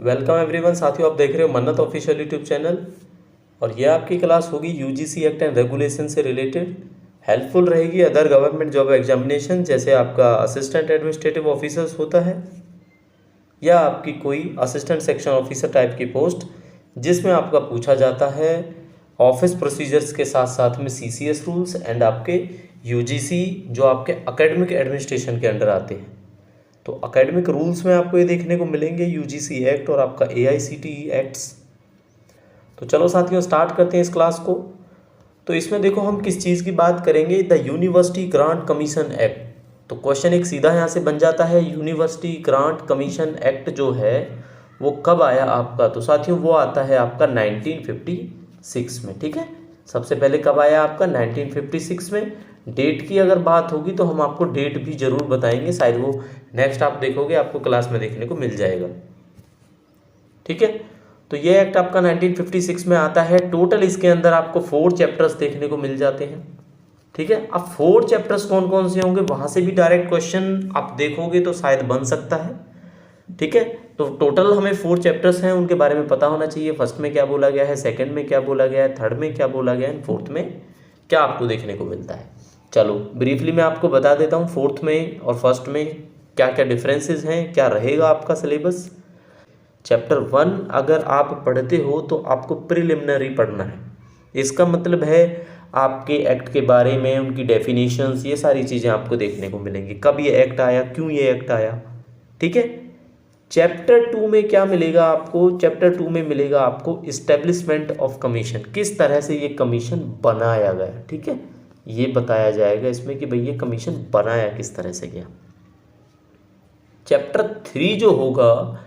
Welcome everyone. साथियों, आप देख रहे हो मन्नत ऑफिशियल यूट्यूब चैनल और ये आपकी क्लास होगी यूजीसी एक्ट एंड रेगुलेशन से रिलेटेड। हेल्पफुल रहेगी अदर गवर्नमेंट जॉब एग्जामिनेशन, जैसे आपका असिस्टेंट एडमिनिस्ट्रेटिव ऑफिसर्स होता है या आपकी कोई असिस्टेंट सेक्शन ऑफिसर टाइप की पोस्ट, जिसमें आपका पूछा जाता है ऑफिस प्रोसीजर्स के साथ साथ में सीसीएस रूल्स एंड आपके यूजीसी जो आपके एकेडमिक एडमिनिस्ट्रेशन के अंडर आते हैं। तो एकेडमिक रूल्स में आपको ये देखने को मिलेंगे यूजीसी एक्ट और आपका एआईसीटीई एक्ट्स। तो चलो साथियों स्टार्ट करते हैं इस क्लास को। तो इसमें देखो हम किस चीज़ की बात करेंगे, the university grant commission act. तो क्वेश्चन एक सीधा यहाँ से बन जाता है, यूनिवर्सिटी ग्रांट कमीशन एक्ट जो है वो कब आया आपका? तो साथियों वो आता है आपका 1956 में। ठीक है, सबसे पहले कब आया आपका? 1956 में। डेट की अगर बात होगी तो हम आपको डेट भी जरूर बताएंगे, शायद वो नेक्स्ट आप देखोगे आपको क्लास में देखने को मिल जाएगा। ठीक है, तो ये एक्ट आपका 1956 में आता है। टोटल इसके अंदर आपको 4 चैप्टर्स देखने को मिल जाते हैं। ठीक है, अब 4 चैप्टर्स कौन कौन से होंगे वहां से भी डायरेक्ट क्वेश्चन आप देखोगे तो शायद बन सकता है। ठीक है, तो टोटल हमें 4 चैप्टर्स हैं, उनके बारे में पता होना चाहिए। फर्स्ट में क्या बोला गया है, सेकंड में क्या बोला गया है, थर्ड में क्या बोला गया है, फोर्थ में क्या आपको देखने को मिलता है। चलो ब्रीफली मैं आपको बता देता हूँ फोर्थ में और फर्स्ट में क्या क्या डिफरेंसेस हैं, क्या रहेगा आपका सिलेबस। चैप्टर 1 अगर आप पढ़ते हो तो आपको प्रिलिमिनरी पढ़ना है। इसका मतलब है आपके एक्ट के बारे में, उनकी डेफिनेशंस, ये सारी चीज़ें आपको देखने को मिलेंगी। कब ये एक्ट आया, क्यों ये एक्ट आया। ठीक है, चैप्टर 2 में क्या मिलेगा आपको? चैप्टर 2 में मिलेगा आपको इस्टेब्लिशमेंट ऑफ कमीशन, किस तरह से ये कमीशन बनाया गया। ठीक है, ये बताया जाएगा इसमें कि भाई ये कमीशन बनाया किस तरह से गया। चैप्टर 3 जो होगा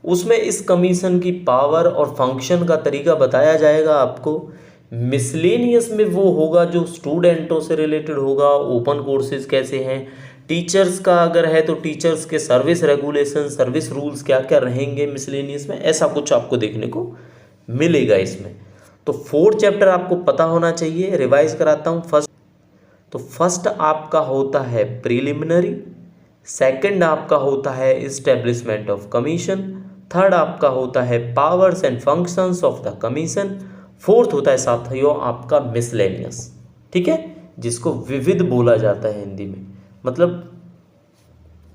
उसमें इस कमीशन की पावर और फंक्शन का तरीका बताया जाएगा आपको। मिसलेनियस में वो होगा जो स्टूडेंटों से रिलेटेड होगा, ओपन कोर्सेज कैसे हैं, टीचर्स का अगर है तो टीचर्स के सर्विस रेगुलेशन, सर्विस रूल्स क्या क्या रहेंगे मिसलेनियस में, ऐसा कुछ आपको देखने को मिलेगा इसमें। तो 4 चैप्टर आपको पता होना चाहिए। रिवाइज कराता हूँ। फर्स्ट आपका होता है प्रीलिमिनरी, सेकंड आपका होता है इस्टेब्लिशमेंट ऑफ कमीशन, थर्ड आपका होता है powers and functions of the commission, fourth होता है साथियों आपका मिसलेनियस। ठीक है, जिसको विविध बोला जाता है हिंदी में, मतलब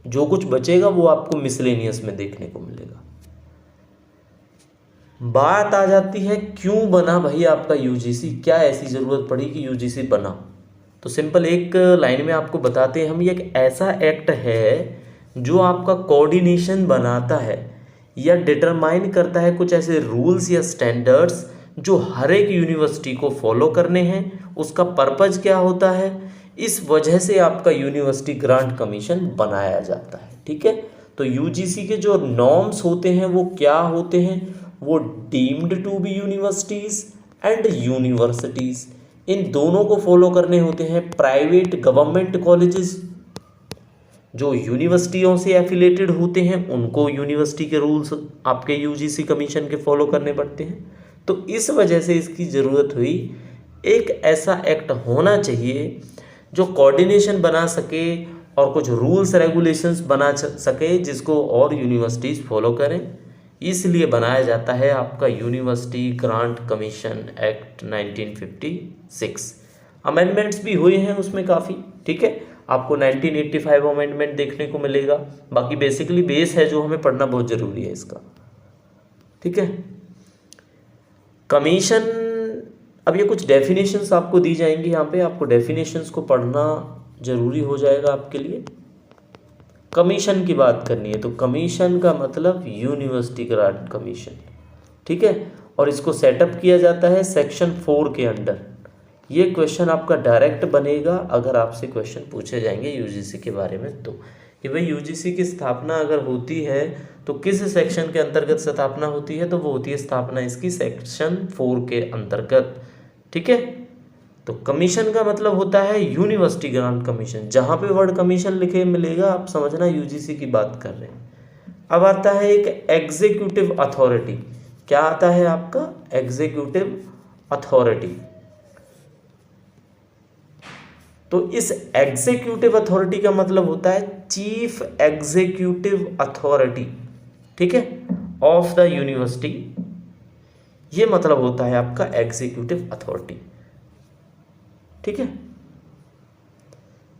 जो कुछ बचेगा वो आपको मिसलेनियस में देखने को मिलेगा। बात आ जाती है क्यों बना भाई आपका यूजीसी, क्या ऐसी जरूरत पड़ी कि यूजीसी बना? तो सिंपल एक लाइन में आपको बताते हैं हम, ये एक ऐसा एक्ट है जो आपका कोऑर्डिनेशन बनाता है या डिटरमाइन करता है कुछ ऐसे रूल्स या स्टैंडर्ड्स जो हर एक यूनिवर्सिटी को फॉलो करने हैं। उसका पर्पज क्या होता है, इस वजह से आपका यूनिवर्सिटी ग्रांट कमीशन बनाया जाता है। ठीक है, तो यूजीसी के जो नॉर्म्स होते हैं वो क्या होते हैं? वो deemed to be universities and universities, इन दोनों को फॉलो करने होते हैं। प्राइवेट गवर्नमेंट कॉलेजेस जो यूनिवर्सिटियों से एफिलेटेड होते हैं उनको यूनिवर्सिटी के रूल्स आपके यूजीसी कमीशन के फॉलो करने पड़ते हैं। तो इस वजह से इसकी ज़रूरत हुई, एक ऐसा एक्ट होना चाहिए जो कोऑर्डिनेशन बना सके और कुछ रूल्स रेगुलेशंस बना सके जिसको और यूनिवर्सिटीज़ फॉलो करें। इसलिए बनाया जाता है आपका university grant commission act 1956। Amendments भी हुए हैं उसमें काफ़ी। ठीक है, आपको 1985 अमेंडमेंट देखने को मिलेगा। बाकी बेसिकली बेस है जो हमें पढ़ना बहुत ज़रूरी है इसका। ठीक है, कमीशन, अब ये कुछ डेफिनेशंस आपको दी जाएंगी, यहाँ पे आपको डेफिनेशंस को पढ़ना ज़रूरी हो जाएगा आपके लिए। कमीशन की बात करनी है तो कमीशन का मतलब यूनिवर्सिटी ग्रांट कमीशन। ठीक है, और इसको सेटअप किया जाता है सेक्शन 4 के अंडर। ये क्वेश्चन आपका डायरेक्ट बनेगा अगर आपसे क्वेश्चन पूछे जाएंगे यूजीसी के बारे में, तो कि भाई यूजीसी की स्थापना अगर होती है तो किस सेक्शन के अंतर्गत स्थापना होती है? तो वो होती है स्थापना इसकी सेक्शन 4 के अंतर्गत। ठीक है, तो कमीशन का मतलब होता है यूनिवर्सिटी ग्रांट कमीशन। जहाँ पे वर्ड कमीशन लिखे मिलेगा आप समझना यूजीसी की बात कर रहे हैं। अब आता है एक एग्जीक्यूटिव अथॉरिटी। क्या आता है आपका? Executive authority. तो इस एग्जीक्यूटिव अथॉरिटी का मतलब होता है चीफ एग्जीक्यूटिव अथॉरिटी। ठीक है, ऑफ द यूनिवर्सिटी, ये मतलब होता है आपका एग्जीक्यूटिव अथॉरिटी। ठीक है।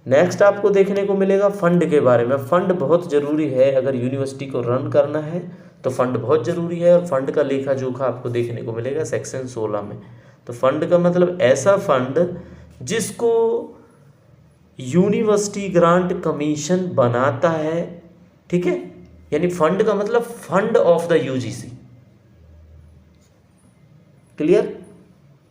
नेक्स्ट आपको देखने को मिलेगा फंड के बारे में। फंड बहुत ज़रूरी है, अगर यूनिवर्सिटी को रन करना है तो फंड बहुत ज़रूरी है, और फंड का लेखा जोखा आपको देखने को मिलेगा सेक्शन 16 में। तो फंड का मतलब ऐसा फंड जिसको यूनिवर्सिटी ग्रांट कमीशन बनाता है। ठीक है, यानी फंड का मतलब fund of the UGC. Clear.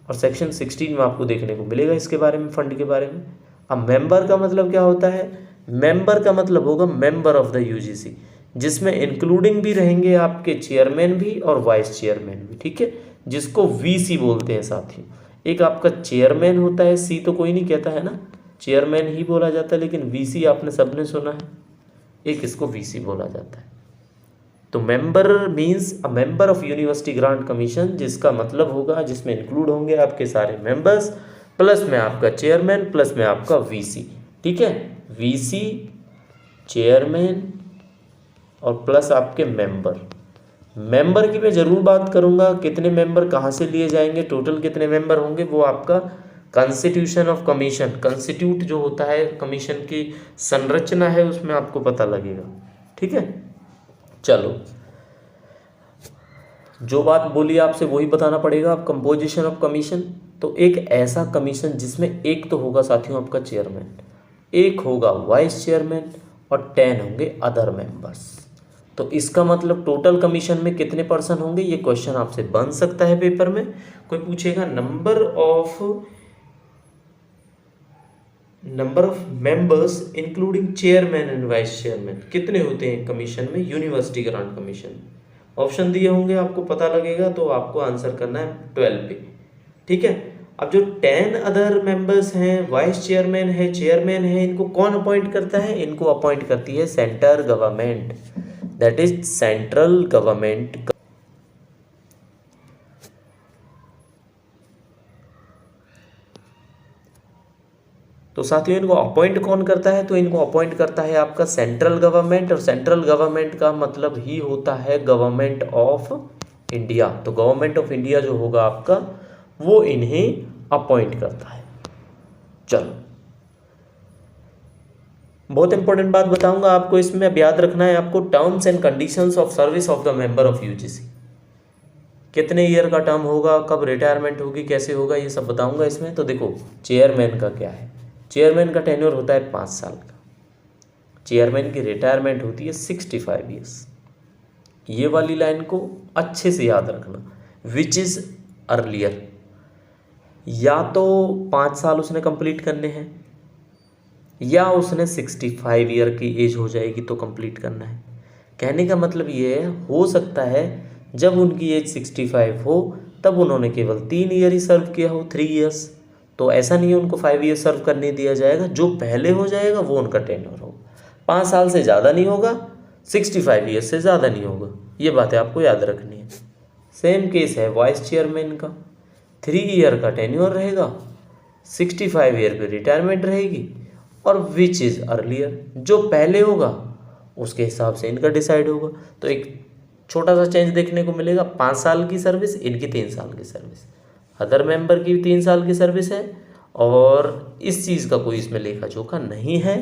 और सेक्शन 16 में आपको देखने को मिलेगा इसके बारे में, फंड के बारे में। अब मेंबर का मतलब क्या होता है? मेंबर का मतलब होगा मेंबर ऑफ द यूजीसी, जिसमें इंक्लूडिंग भी रहेंगे आपके चेयरमैन भी और वाइस चेयरमैन भी। ठीक है, जिसको वीसी बोलते हैं साथियों। एक आपका चेयरमैन होता है, सी तो कोई नहीं कहता है ना, चेयरमैन ही बोला जाता है, लेकिन वीसी आपने सबने सुना है, एक इसको वीसी बोला जाता है। तो member means a member of university grant commission, जिसका मतलब होगा जिसमें इंक्लूड होंगे आपके सारे मेंबर्स, प्लस में आपका चेयरमैन, प्लस में आपका वीसी। ठीक है, वीसी, चेयरमैन और प्लस आपके मेंबर। मेंबर की मैं ज़रूर बात करूंगा, कितने मेंबर कहाँ से लिए जाएंगे, टोटल कितने मेंबर होंगे, वो आपका कॉन्स्टिट्यूशन ऑफ कमीशन, कंस्टिट्यूट जो होता है कमीशन की संरचना है, उसमें आपको पता लगेगा। ठीक है, चलो जो बात बोली आपसे वही बताना पड़ेगा। आप कंपोजिशन ऑफ कमीशन, तो एक ऐसा कमीशन जिसमें एक तो होगा साथियों आपका चेयरमैन, एक होगा वाइस चेयरमैन और 10 होंगे अदर मेंबर्स। तो इसका मतलब टोटल कमीशन में कितने पर्सन होंगे, ये क्वेश्चन आपसे बन सकता है पेपर में। कोई पूछेगा number of members including chairman and vice chairman, कितने होते हैं कमीशन में, यूनिवर्सिटी ग्रांट कमीशन। ऑप्शन दिए होंगे, आपको पता लगेगा, तो आपको आंसर करना है 12 पे। ठीक है। अब जो 10 अदर मेंबर्स हैं, वाइस चेयरमैन है, चेयरमैन है, इनको कौन अपॉइंट करता है? इनको अपॉइंट करती है centre government, that is central government. तो साथियों इनको अपॉइंट कौन करता है? तो इनको अपॉइंट करता है आपका सेंट्रल गवर्नमेंट, और सेंट्रल गवर्नमेंट का मतलब ही होता है गवर्नमेंट ऑफ इंडिया। तो गवर्नमेंट ऑफ इंडिया जो होगा आपका, वो इन्हें अपॉइंट करता है। चलो, बहुत इंपॉर्टेंट बात बताऊंगा आपको इसमें, अब याद रखना है आपको, terms and conditions of service of the member of UGC. कितने ईयर का टर्म होगा, कब रिटायरमेंट होगी, कैसे होगा, ये सब बताऊंगा इसमें। तो देखो चेयरमैन का क्या है, चेयरमैन का टेन्योर होता है 5 साल का। चेयरमैन की रिटायरमेंट होती है 65 ईयर्स। ये वाली लाइन को अच्छे से याद रखना, विच इज़ अर्लियर। या तो 5 साल उसने कंप्लीट करने हैं, या उसने 65 ईयर की एज हो जाएगी तो कंप्लीट करना है। कहने का मतलब ये है, हो सकता है जब उनकी एज 65 हो तब उन्होंने केवल 3 ईयर ही सर्व किया हो, 3 ईयर्स। तो ऐसा नहीं है उनको 5 ईयर सर्व करने दिया जाएगा, जो पहले हो जाएगा वो उनका टेन्योर होगा। 5 साल से ज़्यादा नहीं होगा, 65 ईयर से ज़्यादा नहीं होगा, ये बातें आपको याद रखनी है। सेम केस है वाइस चेयरमैन का, 3 ईयर का टेन्योर रहेगा, 65 ईयर पे रिटायरमेंट रहेगी, और विच इज़ अर्लियर, जो पहले होगा उसके हिसाब से इनका डिसाइड होगा। तो एक छोटा सा चेंज देखने को मिलेगा, 5 साल की सर्विस, इनकी 3 साल की सर्विस, अदर मेंबर की 3 साल की सर्विस है, और इस चीज़ का कोई इसमें लेखा जोखा नहीं है,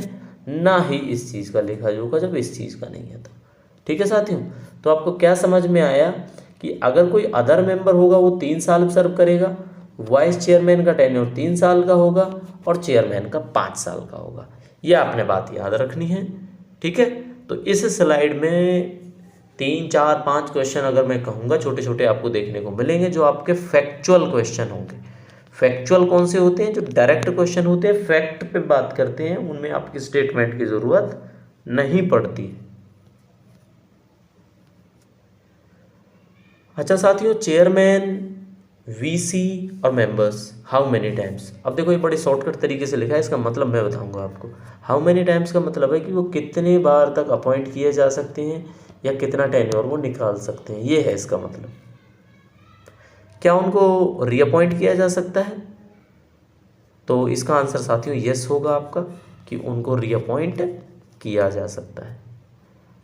ना ही इस चीज़ का लेखा जोखा जब इस चीज़ का नहीं है तो। ठीक है साथियों, तो आपको क्या समझ में आया कि अगर कोई अदर मेंबर होगा वो 3 साल सर्व करेगा, वाइस चेयरमैन का टेन्योर 3 साल का होगा, और चेयरमैन का 5 साल का होगा। ये आपने बात याद रखनी है। ठीक है, तो इस स्लाइड में 3, 4, 5 क्वेश्चन अगर मैं कहूँगा छोटे छोटे आपको देखने को मिलेंगे, जो आपके फैक्चुअल क्वेश्चन होंगे। फैक्चुअल कौन से होते हैं? जो डायरेक्ट क्वेश्चन होते हैं, फैक्ट पे बात करते हैं, उनमें आपकी स्टेटमेंट की ज़रूरत नहीं पड़ती। अच्छा साथियों, चेयरमैन, वीसी और मेंबर्स हाउ मेनी टाइम्स। अब देखो ये बड़े शॉर्टकट तरीके से लिखा है, इसका मतलब मैं बताऊंगा आपको। हाउ मेनी टाइम्स का मतलब है कि वो कितने बार तक अपॉइंट किए जा सकते हैं, या कितना टेन्योर वो निकाल सकते हैं, ये है इसका मतलब। क्या उनको रीअपॉइंट किया जा सकता है? तो इसका आंसर साथियों यस होगा आपका, कि उनको रीअपॉइंट किया जा सकता है।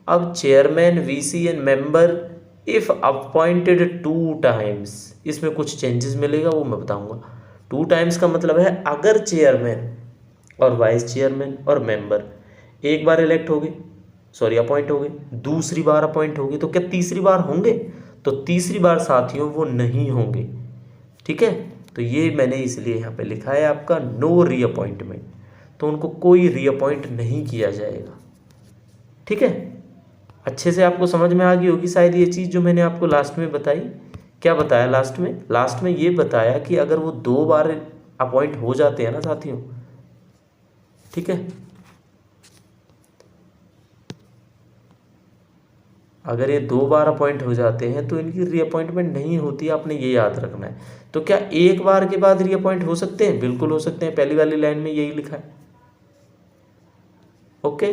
अब chairman, VC and member, if appointed 2 times, इसमें कुछ चेंजेस मिलेगा वो मैं बताऊंगा। 2 टाइम्स का मतलब है अगर चेयरमैन और वाइस चेयरमैन और मेंबर एक बार इलेक्ट हो गए, सॉरी अपॉइंट हो गए, दूसरी बार अपॉइंट हो गए, तो क्या तीसरी बार होंगे? तो तीसरी बार साथियों वो नहीं होंगे। ठीक है, तो ये मैंने इसलिए यहाँ पे लिखा है आपका नो रीअपॉइंटमेंट, तो उनको कोई रीअपॉइंट नहीं किया जाएगा। ठीक है, अच्छे से आपको समझ में आ गई होगी शायद ये चीज़ जो मैंने आपको लास्ट में बताई। क्या बताया लास्ट में? लास्ट में ये बताया कि अगर वो 2 बार अपॉइंट हो जाते हैं ना साथियों, ठीक है, अगर ये 2 बार अपॉइंट हो जाते हैं तो इनकी रीअपॉइंटमेंट नहीं होती, आपने ये याद रखना है। तो क्या एक बार के बाद रीअपॉइंट हो सकते हैं? बिल्कुल हो सकते हैं, पहली वाली लाइन में यही लिखा है। ओके,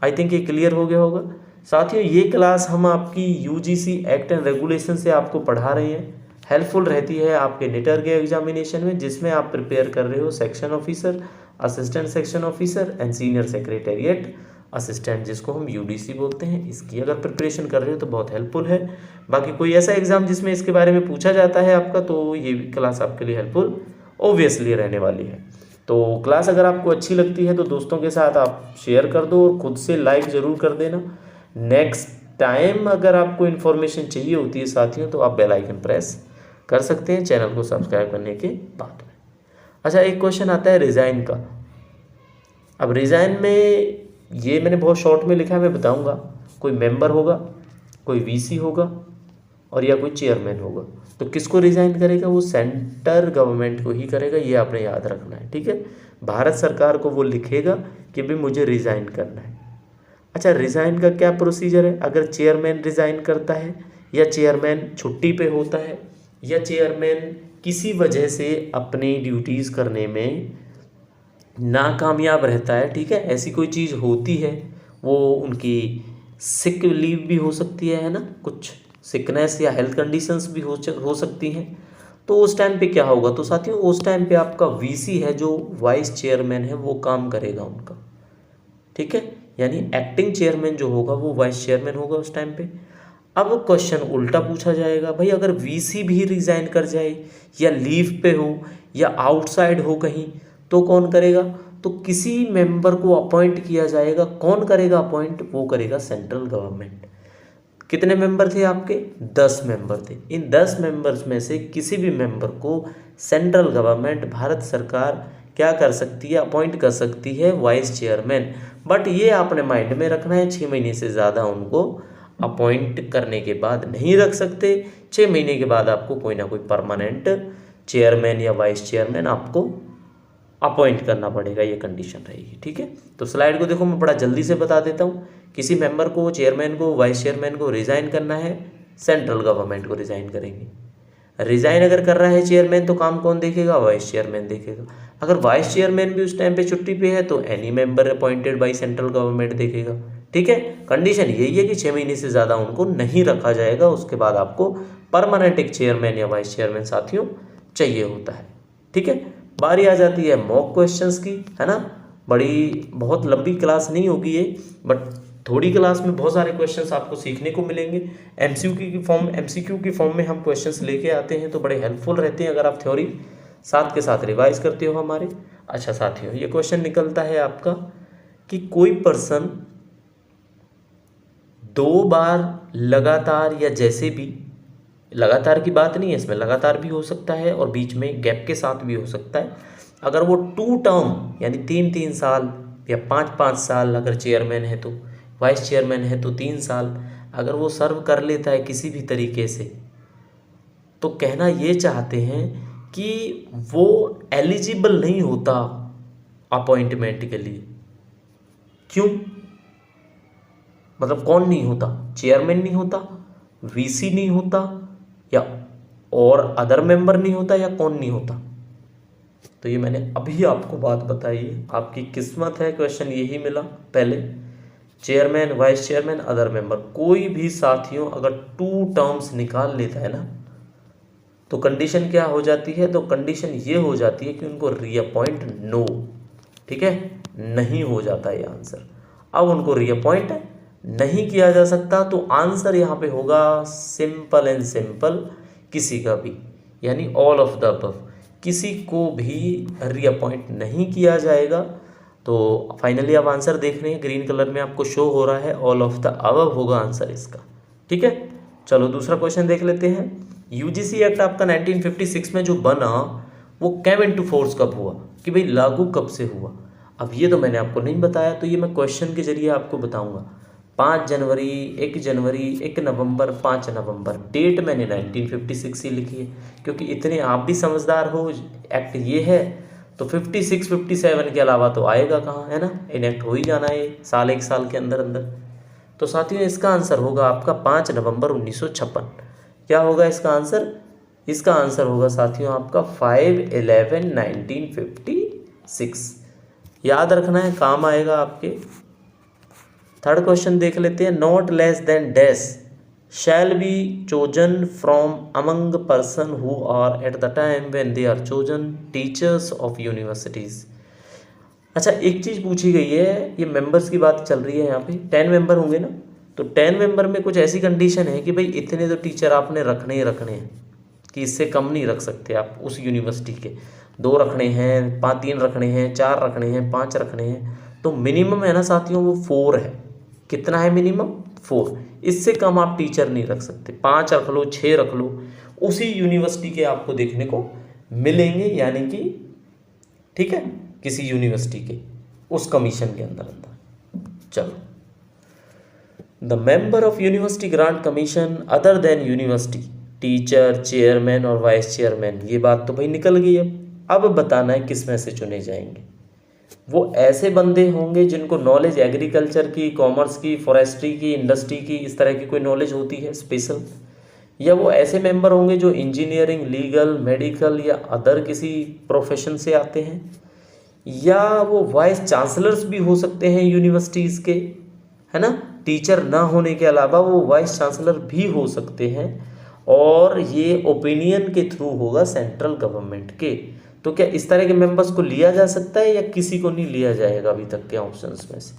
आई थिंक ये क्लियर हो गया होगा साथियों। ये क्लास हम आपकी यूजीसी एक्ट एंड रेगुलेशन से आपको पढ़ा रहे हैं, हेल्पफुल रहती है आपके निटर के एग्जामिनेशन में, जिसमें आप प्रिपेयर कर रहे हो section officer, assistant section officer and senior secretariat assistant, जिसको हम यूडीसी बोलते हैं। इसकी अगर प्रिपरेशन कर रहे हो तो बहुत हेल्पफुल है। बाकी कोई ऐसा एग्जाम जिसमें इसके बारे में पूछा जाता है आपका, तो ये क्लास आपके लिए हेल्पफुल ऑब्वियसली रहने वाली है। तो क्लास अगर आपको अच्छी लगती है तो दोस्तों के साथ आप शेयर कर दो और खुद से लाइक ज़रूर कर देना। नेक्स्ट टाइम अगर आपको इन्फॉर्मेशन चाहिए होती है साथियों तो आप बेल आइकन प्रेस कर सकते हैं चैनल को सब्सक्राइब करने के बाद में। अच्छा, एक क्वेश्चन आता है रिज़ाइन का। अब रिज़ाइन में ये मैंने बहुत शॉर्ट में लिखा है, मैं बताऊंगा। कोई मेंबर होगा, कोई वीसी होगा और या कोई चेयरमैन होगा, तो किसको रिज़ाइन करेगा? वो सेंटर गवर्नमेंट को ही करेगा, ये आपने याद रखना है। ठीक है, भारत सरकार को वो लिखेगा कि भाई मुझे रिज़ाइन करना है। अच्छा, रिज़ाइन का क्या प्रोसीजर है? अगर चेयरमैन रिज़ाइन करता है या चेयरमैन छुट्टी पे होता है या चेयरमैन किसी वजह से अपनी ड्यूटीज़ करने में नाकामयाब रहता है, ठीक है, ऐसी कोई चीज़ होती है, वो उनकी सिक लीव भी हो सकती है ना, कुछ सिकनेस या हेल्थ कंडीशंस भी हो सकती हैं, तो उस टाइम पे क्या होगा? तो साथियों उस टाइम पे आपका वीसी है जो वाइस चेयरमैन है वो काम करेगा उनका। ठीक है, यानी एक्टिंग चेयरमैन जो होगा वो वाइस चेयरमैन होगा उस टाइम पे। अब क्वेश्चन उल्टा पूछा जाएगा, भाई अगर वीसी भी रिज़ाइन कर जाए या लीव पे हो या आउटसाइड हो कहीं, तो कौन करेगा? तो किसी मेंबर को अपॉइंट किया जाएगा। कौन करेगा अपॉइंट? वो करेगा सेंट्रल गवर्नमेंट। कितने मेंबर थे आपके? 10 मेंबर थे। इन 10 मेंबर्स में से किसी भी मेंबर को सेंट्रल गवर्नमेंट, भारत सरकार क्या कर सकती है? अपॉइंट कर सकती है वाइस चेयरमैन। बट ये आपने माइंड में रखना है, 6 महीने से ज़्यादा उनको अपॉइंट करने के बाद नहीं रख सकते। 6 महीने के बाद आपको कोई ना कोई परमानेंट चेयरमैन या वाइस चेयरमैन आपको अपॉइंट करना पड़ेगा, ये कंडीशन रहेगी। ठीक है, तो स्लाइड को देखो, मैं बड़ा जल्दी से बता देता हूँ। किसी मेंबर को, चेयरमैन को, वाइस चेयरमैन को रिज़ाइन करना है, सेंट्रल गवर्नमेंट को रिज़ाइन करेंगे। रिज़ाइन अगर कर रहा है चेयरमैन तो काम कौन देखेगा? वाइस चेयरमैन देखेगा। अगर वाइस चेयरमैन भी उस टाइम पे छुट्टी पे है तो any member appointed by central government देखेगा। ठीक है, कंडीशन यही है कि 6 महीने से ज़्यादा उनको नहीं रखा जाएगा, उसके बाद आपको परमानेंट एक चेयरमैन या वाइस चेयरमैन साथियों चाहिए होता है। ठीक है, बारी आ जाती है मॉक क्वेश्चंस की, है ना। बहुत लंबी क्लास नहीं होगी ये, बट थोड़ी क्लास में बहुत सारे क्वेश्चंस आपको सीखने को मिलेंगे। एमसीक्यू की फॉर्म में हम क्वेश्चंस लेके आते हैं, तो बड़े हेल्पफुल रहते हैं अगर आप थ्योरी साथ के साथ रिवाइज करते हो हमारे। अच्छा साथियों, ये क्वेश्चन निकलता है आपका कि कोई पर्सन 2 बार लगातार या जैसे भी, लगातार की बात नहीं है इसमें, लगातार भी हो सकता है और बीच में गैप के साथ भी हो सकता है। अगर वो 2 टर्म यानी 3-3 साल या 5-5 साल अगर चेयरमैन है, तो वाइस चेयरमैन है तो 3 साल अगर वो सर्व कर लेता है किसी भी तरीके से, तो कहना ये चाहते हैं कि वो एलिजिबल नहीं होता अपॉइंटमेंट के लिए। क्यों? मतलब कौन नहीं होता? चेयरमैन नहीं होता, वीसी नहीं होता, या और अदर मेंबर नहीं होता, या कौन नहीं होता? तो ये मैंने अभी आपको बात बताई है, आपकी किस्मत है क्वेश्चन यही मिला। पहले chairman, vice chairman, other member, कोई भी साथियों अगर 2 टर्म्स निकाल लेता है ना, तो कंडीशन क्या हो जाती है? तो कंडीशन ये हो जाती है कि उनको रीअपॉइंट नो, ठीक है, नहीं हो जाता है आंसर। अब उनको रीअपॉइंट नहीं किया जा सकता, तो आंसर यहाँ पे होगा सिंपल एंड सिंपल किसी का भी, यानी ऑल ऑफ द अबव, किसी को भी रीअपॉइंट नहीं किया जाएगा। तो फाइनली आप आंसर देख रहे हैं, ग्रीन कलर में आपको शो हो रहा है, ऑल ऑफ द अबव होगा आंसर इसका। ठीक है, चलो दूसरा क्वेश्चन देख लेते हैं। यूजीसी एक्ट आपका 1956 में जो बना वो कैम इनटू फोर्स कब हुआ, कि भाई लागू कब से हुआ। अब ये तो मैंने आपको नहीं बताया, तो ये मैं क्वेश्चन के जरिए आपको बताऊंगा। 5 जनवरी, 1 जनवरी, 1 नवंबर, 5 नवंबर, डेट मैंने 1956 ही लिखी है, क्योंकि इतने आप भी समझदार हो, एक्ट ये है तो 56 57 के अलावा तो आएगा कहाँ, है ना, इनेक्ट हो ही जाना है साल, एक साल के अंदर अंदर। तो साथियों इसका आंसर होगा आपका 5 नवंबर 1956। क्या होगा इसका आंसर? इसका आंसर होगा साथियों आपका 5/11/1956। याद रखना है, काम आएगा आपके। थर्ड क्वेश्चन देख लेते हैं। Not less than dash shall be chosen from among person who are at the time when they are chosen teachers of universities. अच्छा, एक चीज़ पूछी गई है, ये मेंबर्स की बात चल रही है यहाँ पे, 10 मेंबर होंगे ना, तो 10 मेंबर में कुछ ऐसी कंडीशन है कि भाई इतने तो टीचर आपने रखने ही रखने हैं, कि इससे कम नहीं रख सकते आप उस यूनिवर्सिटी के। 2 रखने हैं, 3 रखने हैं, 4 रखने हैं, 5 रखने हैं, तो मिनिमम है ना साथियों वो 4 है। कितना है मिनिमम? 4। इससे कम आप टीचर नहीं रख सकते। 5 रख लो, 6 रख लो, उसी यूनिवर्सिटी के आपको देखने को मिलेंगे, यानी कि ठीक है, किसी यूनिवर्सिटी के उस कमीशन के अंदर चलो, the member of university grant commission other than university teacher, chairman और वाइस चेयरमैन, ये बात तो भाई निकल गई। अब बताना है किस में से चुने जाएंगे। वो ऐसे बंदे होंगे जिनको नॉलेज एग्रीकल्चर की, कॉमर्स की, फॉरेस्ट्री की, इंडस्ट्री की, इस तरह की कोई नॉलेज होती है स्पेशल, या वो ऐसे मेंबर होंगे जो इंजीनियरिंग, लीगल, मेडिकल या अदर किसी प्रोफेशन से आते हैं, या वो वाइस चांसलर्स भी हो सकते हैं यूनिवर्सिटीज़ के, है ना, टीचर ना होने के अलावा वो वाइस चांसलर भी हो सकते हैं, और ये ओपिनियन के थ्रू होगा सेंट्रल गवर्नमेंट के। तो क्या इस तरह के मेंबर्स को लिया जा सकता है या किसी को नहीं लिया जाएगा अभी तक के ऑप्शंस में से?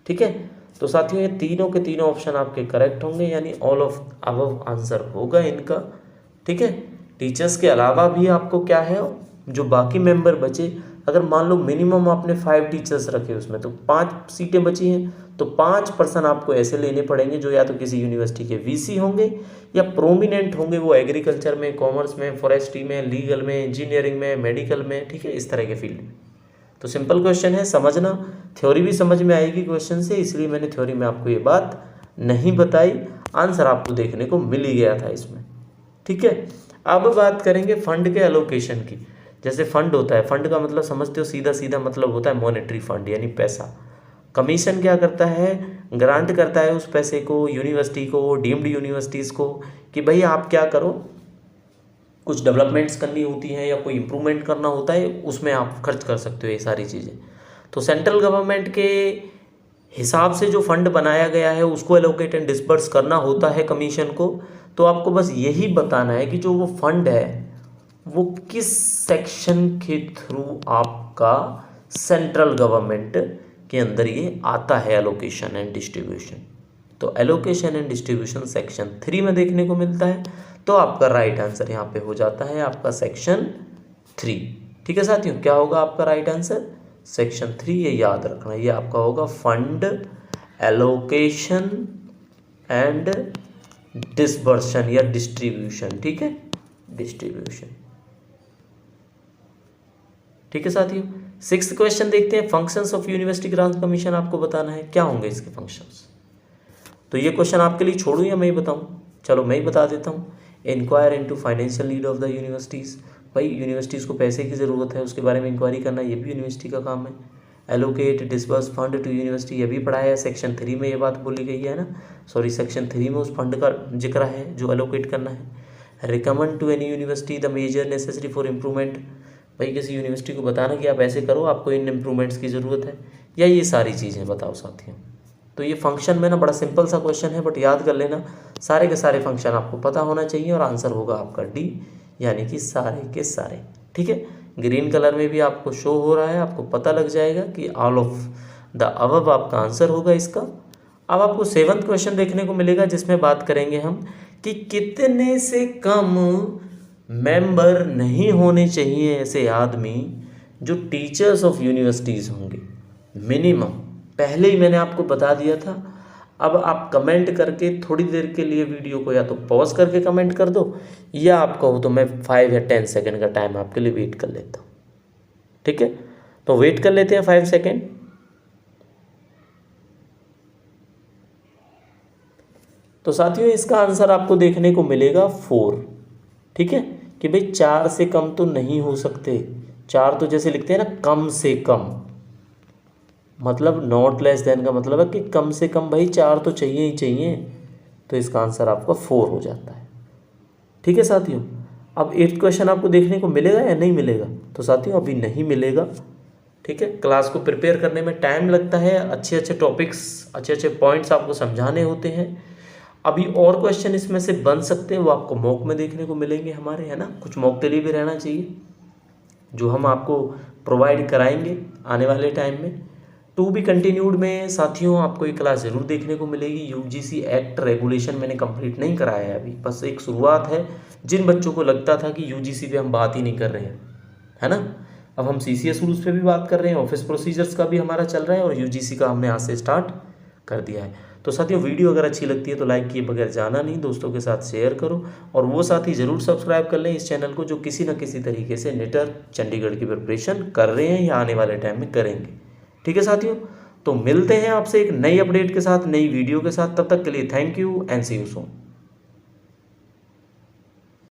ठीक है, तो साथियों ये तीनों के तीनों ऑप्शन आपके करेक्ट होंगे, यानी ऑल ऑफ अबव आंसर होगा इनका। ठीक है, टीचर्स के अलावा भी आपको क्या है, जो बाकी मेंबर बचे, अगर मान लो मिनिमम आपने 5 टीचर्स रखे उसमें, तो 5 सीटें बची हैं, तो 5 पर्सन आपको ऐसे लेने पड़ेंगे जो या तो किसी यूनिवर्सिटी के वीसी होंगे या प्रोमिनेंट होंगे, वो एग्रीकल्चर में, कॉमर्स में, फॉरेस्ट्री में, लीगल में, इंजीनियरिंग में, मेडिकल में, ठीक है, इस तरह के फील्ड में। तो सिंपल क्वेश्चन है, समझना, थ्योरी भी समझ में आएगी क्वेश्चन से, इसलिए मैंने थ्योरी में आपको ये बात नहीं बताई, आंसर आपको देखने को मिल ही गया था इसमें। ठीक है, अब बात करेंगे फंड के एलोकेशन की। जैसे फंड होता है, फंड का मतलब समझते हो, सीधा सीधा मतलब होता है मॉनेटरी फंड, यानी पैसा। कमीशन क्या करता है? ग्रांट करता है उस पैसे को यूनिवर्सिटी को, डीम्ड यूनिवर्सिटीज़ को, कि भाई आप क्या करो, कुछ डेवलपमेंट्स करनी होती हैं या कोई इम्प्रूवमेंट करना होता है, उसमें आप खर्च कर सकते हो ये सारी चीज़ें। तो सेंट्रल गवर्नमेंट के हिसाब से जो फंड बनाया गया है उसको एलोकेट एंड डिस्पर्स करना होता है कमीशन को। तो आपको बस यही बताना है कि जो वो फंड है वो किस सेक्शन के थ्रू आपका सेंट्रल गवर्नमेंट के अंदर ये आता है, एलोकेशन एंड डिस्ट्रीब्यूशन। तो एलोकेशन एंड डिस्ट्रीब्यूशन सेक्शन 3 में देखने को मिलता है, तो आपका राइट आंसर यहाँ पे हो जाता है आपका सेक्शन 3। ठीक है साथियों, क्या होगा आपका राइट आंसर? सेक्शन 3, ये याद रखना, ये आपका होगा फंड एलोकेशन एंड डिसबर्शन या डिस्ट्रीब्यूशन। ठीक है, डिस्ट्रीब्यूशन। ठीक है साथियों, 6th क्वेश्चन देखते हैं। Functions of university grants commission आपको बताना है, क्या होंगे इसके फंक्शंस। तो ये क्वेश्चन आपके लिए छोड़ूं या मैं ही बताऊं? चलो मैं ही बता देता हूं। Inquire into financial need of the universities, भाई यूनिवर्सिटीज़ को पैसे की ज़रूरत है, उसके बारे में इंक्वायरी करना, ये भी यूनिवर्सिटी का काम है। Allocate disburse fund to university, ये भी पढ़ा है, सेक्शन 3 में ये बात बोली गई है ना, सॉरी सेक्शन 3 में उस फंड का जिक्र है जो एलोकेट करना है। Recommend to any university the major necessary for improvement, भाई किसी यूनिवर्सिटी को बताना कि आप ऐसे करो, आपको इन इम्प्रूवमेंट्स की ज़रूरत है, या ये सारी चीज़ें बताओ साथियों। तो ये फंक्शन में ना बड़ा सिंपल सा क्वेश्चन है, बट याद कर लेना, सारे के सारे फंक्शन आपको पता होना चाहिए, और आंसर होगा आपका डी, यानी कि सारे के सारे। ठीक है, ग्रीन कलर में भी आपको शो हो रहा है, आपको पता लग जाएगा कि ऑल ऑफ द अबव आपका आंसर होगा इसका। अब आपको 7th क्वेश्चन देखने को मिलेगा, जिसमें बात करेंगे हम कि कितने से कम मेंबर नहीं होने चाहिए ऐसे आदमी जो टीचर्स ऑफ यूनिवर्सिटीज़ होंगे। मिनिमम पहले ही मैंने आपको बता दिया था। अब आप कमेंट करके थोड़ी देर के लिए वीडियो को या तो पॉज करके कमेंट कर दो, या आप कहो तो मैं 5 या 10 सेकंड का टाइम आपके लिए वेट कर लेता हूँ। ठीक है, तो वेट कर लेते हैं 5 सेकंड। तो साथियों इसका आंसर आपको देखने को मिलेगा 4। ठीक है, कि भाई 4 से कम तो नहीं हो सकते। 4 तो जैसे लिखते हैं ना, कम से कम, मतलब नॉट लेस देन का मतलब है कि कम से कम भाई 4 तो चाहिए ही चाहिए। तो इसका आंसर आपका 4 हो जाता है। ठीक है साथियों, अब 8th क्वेश्चन आपको देखने को मिलेगा या नहीं मिलेगा? तो साथियों अभी नहीं मिलेगा। ठीक है, क्लास को प्रिपेयर करने में टाइम लगता है, अच्छे अच्छे टॉपिक्स, अच्छे अच्छे पॉइंट्स आपको समझाने होते हैं। अभी और क्वेश्चन इसमें से बन सकते हैं, वो आपको मॉक में देखने को मिलेंगे हमारे, है ना। कुछ मॉक के लिए भी रहना चाहिए जो हम आपको प्रोवाइड कराएंगे आने वाले टाइम में। टू बी कंटिन्यूड में साथियों आपको एक क्लास ज़रूर देखने को मिलेगी। यूजीसी एक्ट रेगुलेशन मैंने कंप्लीट नहीं कराया है अभी, बस एक शुरुआत है। जिन बच्चों को लगता था कि यूजीसी पे हम बात ही नहीं कर रहे हैं, है ना, अब हम सीसीएस रूल्स पे भी बात कर रहे हैं, ऑफिस प्रोसीजर्स का भी हमारा चल रहा है, और यूजीसी का हमने आज से स्टार्ट कर दिया है। तो साथियों वीडियो अगर अच्छी लगती है तो लाइक किए बगैर जाना नहीं, दोस्तों के साथ शेयर करो, और वो साथी ज़रूर सब्सक्राइब कर लें इस चैनल को जो किसी न किसी तरीके से नेटर चंडीगढ़ की प्रिपरेशन कर रहे हैं या आने वाले टाइम में करेंगे। ठीक है साथियों, तो मिलते हैं आपसे एक नई अपडेट के साथ, नई वीडियो के साथ। तब तक के लिए thank you and see you soon.